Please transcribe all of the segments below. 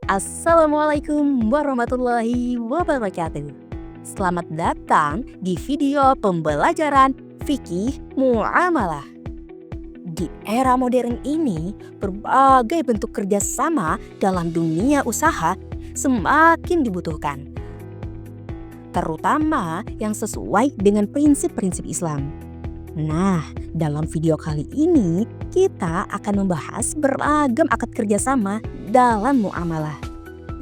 Assalamualaikum warahmatullahi wabarakatuh. Selamat datang di video pembelajaran fikih muamalah. Di era modern ini, berbagai bentuk kerjasama dalam dunia usaha semakin dibutuhkan, terutama yang sesuai dengan prinsip-prinsip Islam. Nah, dalam video kali ini kita akan membahas beragam akad kerjasama dalam muamalah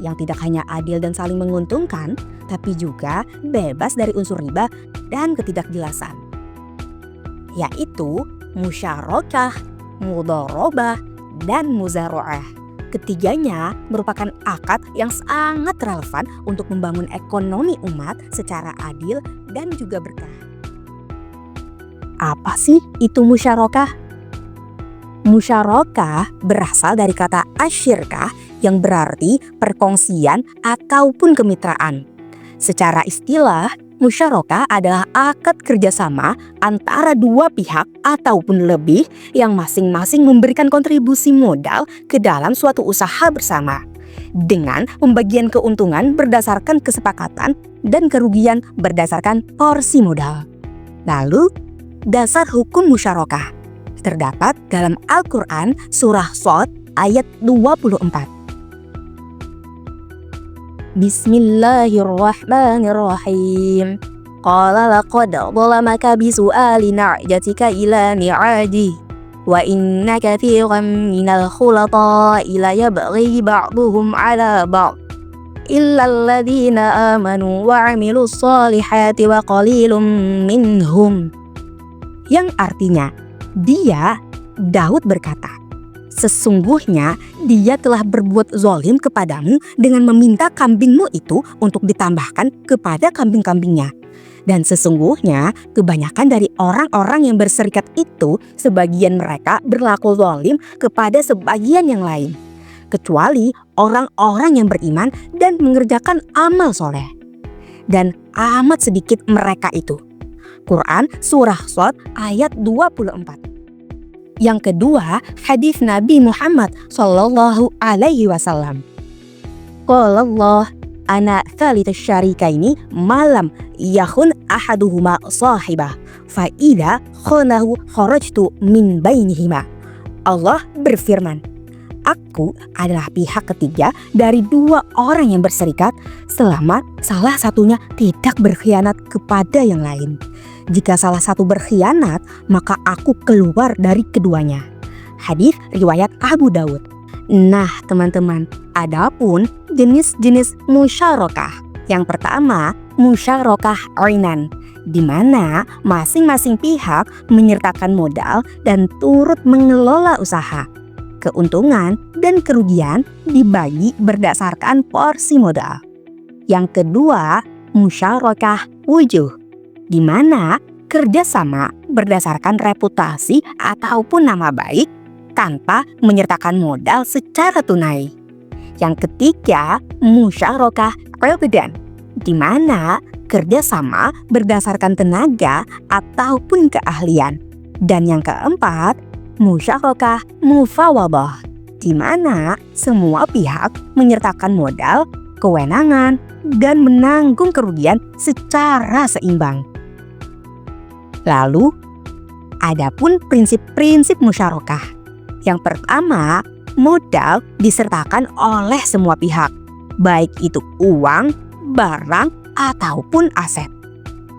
yang tidak hanya adil dan saling menguntungkan, tapi juga bebas dari unsur riba dan ketidakjelasan, yaitu musyarakah, mudharabah, dan muzara'ah. Ketiganya merupakan akad yang sangat relevan untuk membangun ekonomi umat secara adil dan juga berkah. Apa sih itu musyarakah? Musyarakah berasal dari kata asyirkah yang berarti perkongsian ataupun kemitraan. Secara istilah, musyarakah adalah akad kerjasama antara dua pihak ataupun lebih yang masing-masing memberikan kontribusi modal ke dalam suatu usaha bersama, dengan pembagian keuntungan berdasarkan kesepakatan dan kerugian berdasarkan porsi modal. Lalu, dasar hukum musyarakah terdapat dalam Al-Quran surah Shad ayat 24. Bismillahirrahmanirrahim. Qala laqad zalamaka bisu'ali na'jatika ila ni'aji wa inna katsiran minal khulata'i la yabghi ba'duhum 'ala ba'd illa alladhina amanu wa 'amilus shalihati wa qalilum minhum. Yang artinya, Daud berkata, sesungguhnya dia telah berbuat zalim kepadamu dengan meminta kambingmu itu untuk ditambahkan kepada kambing-kambingnya. Dan sesungguhnya kebanyakan dari orang-orang yang berserikat itu, sebagian mereka berlaku zalim kepada sebagian yang lain, kecuali orang-orang yang beriman dan mengerjakan amal soleh. Dan amat sedikit mereka itu. Quran surah Shad ayat 24. Yang kedua, hadis Nabi Muhammad sallallahu alaihi wasallam. Qala Allah, ana tsalits syarikaini malam yakhun ahaduhuma sahibah fa idza khanahu kharajtu min bainihima. Allah berfirman, aku adalah pihak ketiga dari dua orang yang berserikat selama salah satunya tidak berkhianat kepada yang lain. Jika salah satu berkhianat, maka aku keluar dari keduanya. Hadis riwayat Abu Daud. Nah, teman-teman, adapun jenis-jenis musyarakah. Yang pertama, musyarakah ainan, di mana masing-masing pihak menyertakan modal dan turut mengelola usaha. Keuntungan dan kerugian dibagi berdasarkan porsi modal. Yang kedua, musyarakah wujuh, di mana kerjasama berdasarkan reputasi ataupun nama baik tanpa menyertakan modal secara tunai. Yang ketiga, musyarakah qaddan, di mana kerjasama berdasarkan tenaga ataupun keahlian. Dan yang keempat, musyarakah mufawadah, di mana semua pihak menyertakan modal, kewenangan, dan menanggung kerugian secara seimbang. Lalu, adapun prinsip-prinsip musyarakah. Yang pertama, modal disertakan oleh semua pihak, baik itu uang, barang, ataupun aset.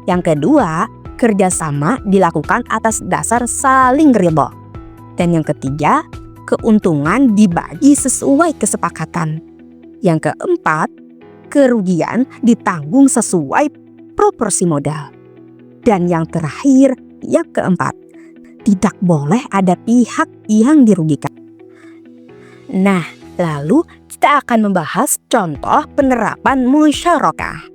Yang kedua, kerjasama dilakukan atas dasar saling ridha. Dan yang ketiga, keuntungan dibagi sesuai kesepakatan. Yang keempat, kerugian ditanggung sesuai proporsi modal. Dan yang terakhir, yang keempat, tidak boleh ada pihak yang dirugikan. Nah, lalu kita akan membahas contoh penerapan musyarakah.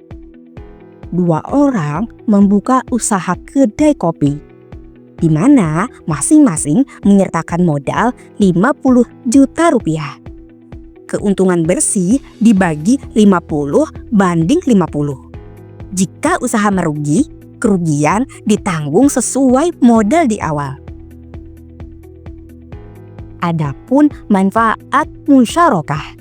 Dua orang membuka usaha kedai kopi, di mana masing-masing menyertakan modal 50 juta rupiah. keuntungan bersih dibagi 50/50. Jika usaha merugi, kerugian ditanggung sesuai modal di awal. Adapun manfaat musyarakah.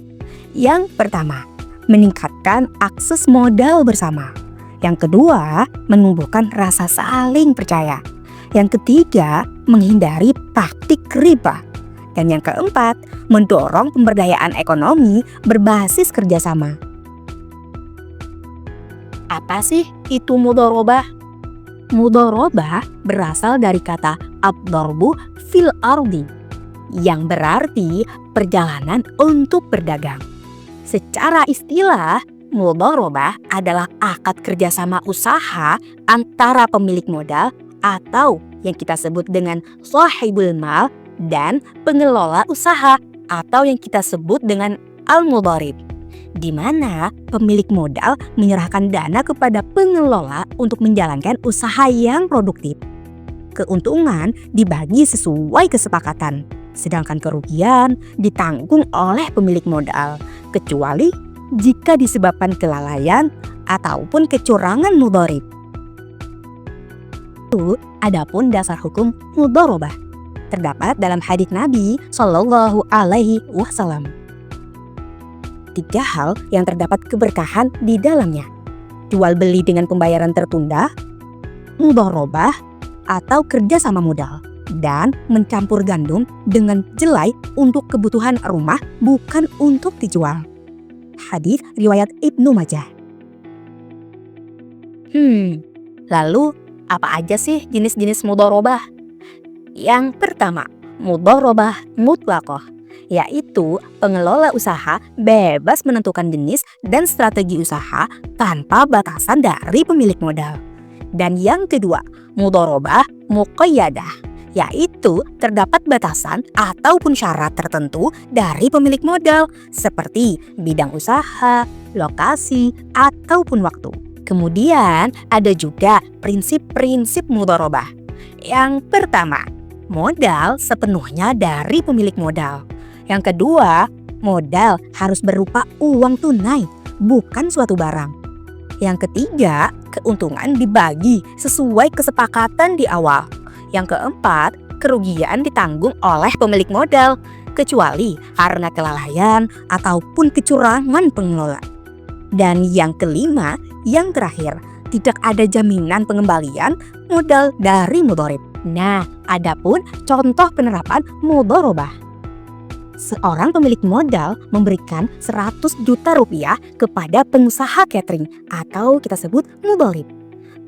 Yang pertama, meningkatkan akses modal bersama. Yang kedua, menumbuhkan rasa saling percaya. Yang ketiga, menghindari praktik riba. Dan yang keempat, mendorong pemberdayaan ekonomi berbasis kerjasama. Apa sih itu mudharabah? Mudharabah berasal dari kata ad-darbu fil ardi, yang berarti perjalanan untuk berdagang. Secara istilah, mudharabah adalah akad kerjasama usaha antara pemilik modal atau yang kita sebut dengan sahibul mal dan pengelola usaha atau yang kita sebut dengan al-mudharib, di mana pemilik modal menyerahkan dana kepada pengelola untuk menjalankan usaha yang produktif. Keuntungan dibagi sesuai kesepakatan, sedangkan kerugian ditanggung oleh pemilik modal, kecuali jika disebabkan kelalaian ataupun kecurangan mudharib. Adapun dasar hukum mudharabah terdapat dalam hadits Nabi Shallallahu Alaihi Wasallam. 3 hal yang terdapat keberkahan di dalamnya: jual beli dengan pembayaran tertunda, mudharabah atau kerja sama modal, dan mencampur gandum dengan jelai untuk kebutuhan rumah bukan untuk dijual. Hadis riwayat Ibnu Majah. Lalu apa aja sih jenis-jenis mudharabah? Yang pertama, mudharabah mutlaqah, yaitu pengelola usaha bebas menentukan jenis dan strategi usaha tanpa batasan dari pemilik modal. Dan yang kedua, mudharabah muqayyadah, yaitu terdapat batasan ataupun syarat tertentu dari pemilik modal seperti bidang usaha, lokasi, ataupun waktu. Kemudian ada juga prinsip-prinsip mudharabah. Yang pertama, modal sepenuhnya dari pemilik modal. Yang kedua, modal harus berupa uang tunai, bukan suatu barang. Yang ketiga, keuntungan dibagi sesuai kesepakatan di awal. Yang keempat, kerugian ditanggung oleh pemilik modal, kecuali karena kelalaian ataupun kecurangan pengelola. Dan yang kelima, yang terakhir, tidak ada jaminan pengembalian modal dari mudharib. Nah, adapun contoh penerapan mudharabah. Seorang pemilik modal memberikan 100 juta rupiah kepada pengusaha catering atau kita sebut mudharib.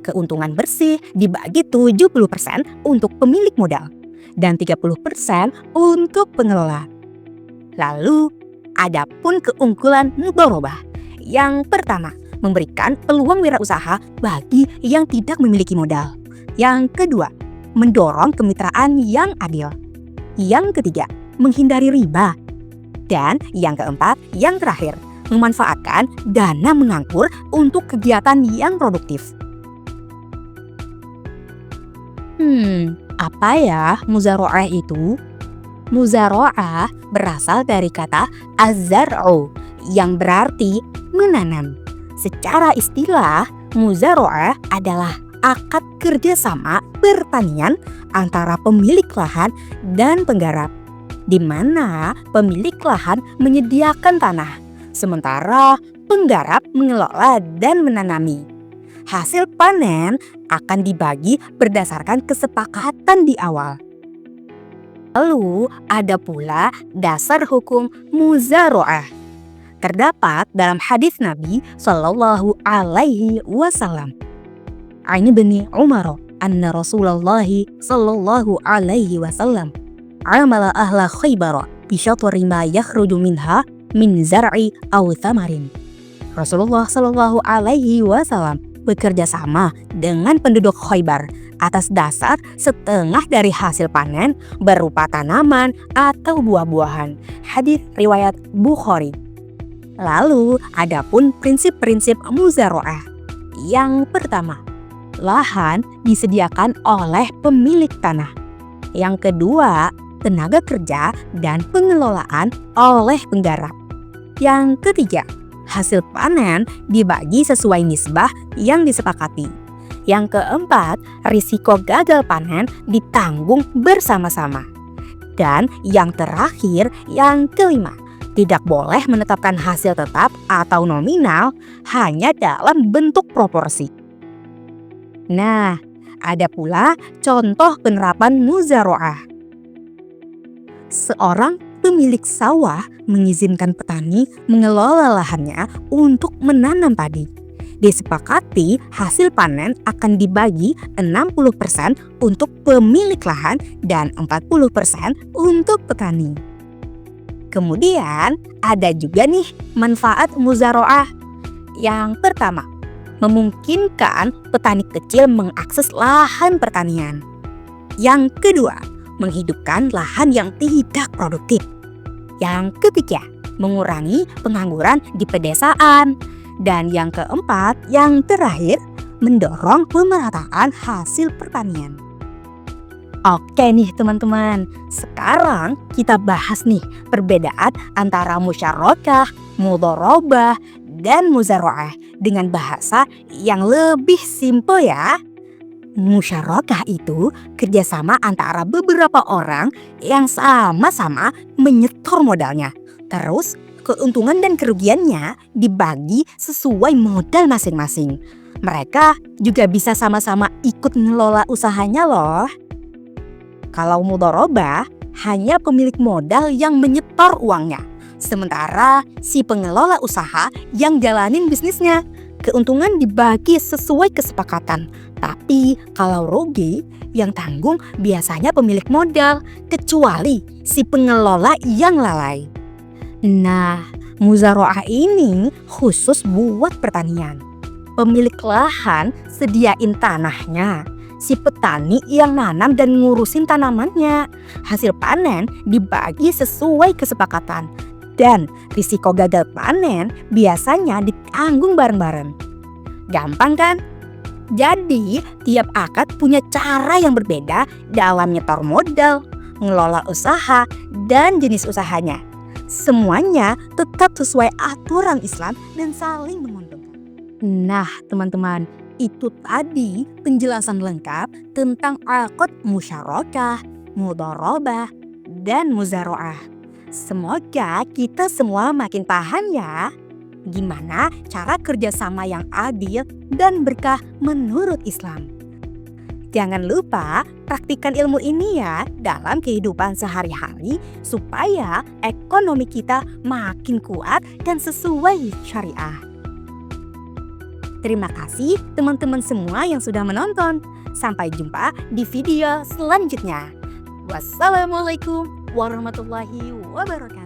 Keuntungan bersih dibagi 70% untuk pemilik modal dan 30% untuk pengelola. Lalu, adapun keunggulan mudharabah. Yang pertama, memberikan peluang wirausaha bagi yang tidak memiliki modal. Yang kedua, mendorong kemitraan yang adil. Yang ketiga, menghindari riba. Dan yang keempat, yang terakhir, memanfaatkan dana menganggur untuk kegiatan yang produktif. Apa ya muzara'ah itu? Muzara'ah berasal dari kata az-zar'u yang berarti menanam. Secara istilah, muzara'ah adalah akad kerjasama pertanian antara pemilik lahan dan penggarap, di mana pemilik lahan menyediakan tanah, sementara penggarap mengelola dan menanami. Hasil panen akan dibagi berdasarkan kesepakatan di awal. Lalu ada pula dasar hukum muzara'ah. Terdapat dalam hadis Nabi Shallallahu Alaihi Wasallam. An Ibni Umar anna Rasulullah Shallallahu Alaihi Wasallam amala ahla Khaybar bi syatri ma yakhruju minha min zar'i aw thamarin. Rasulullah Shallallahu Alaihi Wasallam bekerja sama dengan penduduk Khaybar atas dasar setengah dari hasil panen berupa tanaman atau buah-buahan. Hadis riwayat Bukhari. Lalu adapun prinsip-prinsip muzara'ah. Yang pertama, lahan disediakan oleh pemilik tanah. Yang kedua, tenaga kerja dan pengelolaan oleh penggarap. Yang ketiga, hasil panen dibagi sesuai nisbah yang disepakati. Yang keempat, risiko gagal panen ditanggung bersama-sama. Dan yang terakhir, yang kelima, tidak boleh menetapkan hasil tetap atau nominal hanya dalam bentuk proporsi. Nah, ada pula contoh penerapan muzaroah. Seorang pemilik sawah mengizinkan petani mengelola lahannya untuk menanam padi. Disepakati hasil panen akan dibagi 60% untuk pemilik lahan dan 40% untuk petani. Kemudian ada juga nih manfaat muzaroah. Yang pertama, memungkinkan petani kecil mengakses lahan pertanian. Yang kedua, menghidupkan lahan yang tidak produktif. Yang ketiga, mengurangi pengangguran di pedesaan. Dan yang keempat, yang terakhir, mendorong pemerataan hasil pertanian. Oke nih teman-teman, sekarang kita bahas nih perbedaan antara musyarakah, mudharabah, dan muzaroah dengan bahasa yang lebih simpel ya. Musyarakah itu kerjasama antara beberapa orang yang sama-sama menyetor modalnya. Terus keuntungan dan kerugiannya dibagi sesuai modal masing-masing. Mereka juga bisa sama-sama ikut mengelola usahanya loh. Kalau mudharabah, hanya pemilik modal yang menyetor uangnya. Sementara si pengelola usaha yang jalanin bisnisnya. Keuntungan dibagi sesuai kesepakatan. Tapi kalau rugi, yang tanggung biasanya pemilik modal, kecuali si pengelola yang lalai. Nah, muzaroah ini khusus buat pertanian. Pemilik lahan sediain tanahnya. Si petani yang nanam dan ngurusin tanamannya. Hasil panen dibagi sesuai kesepakatan. Dan risiko gagal panen biasanya ditanggung bareng-bareng. Gampang kan? Jadi tiap akad punya cara yang berbeda dalam nyetor modal, ngelola usaha, dan jenis usahanya. Semuanya tetap sesuai aturan Islam dan saling menguntungkan. Nah teman-teman, itu tadi penjelasan lengkap tentang akad musyarakah, mudharabah, dan muzaroah. Semoga kita semua makin paham ya gimana cara kerjasama yang adil dan berkah menurut Islam. Jangan lupa praktikkan ilmu ini ya dalam kehidupan sehari-hari supaya ekonomi kita makin kuat dan sesuai syariah. Terima kasih teman-teman semua yang sudah menonton. Sampai jumpa di video selanjutnya. Wassalamualaikum warahmatullahi wabarakatuh.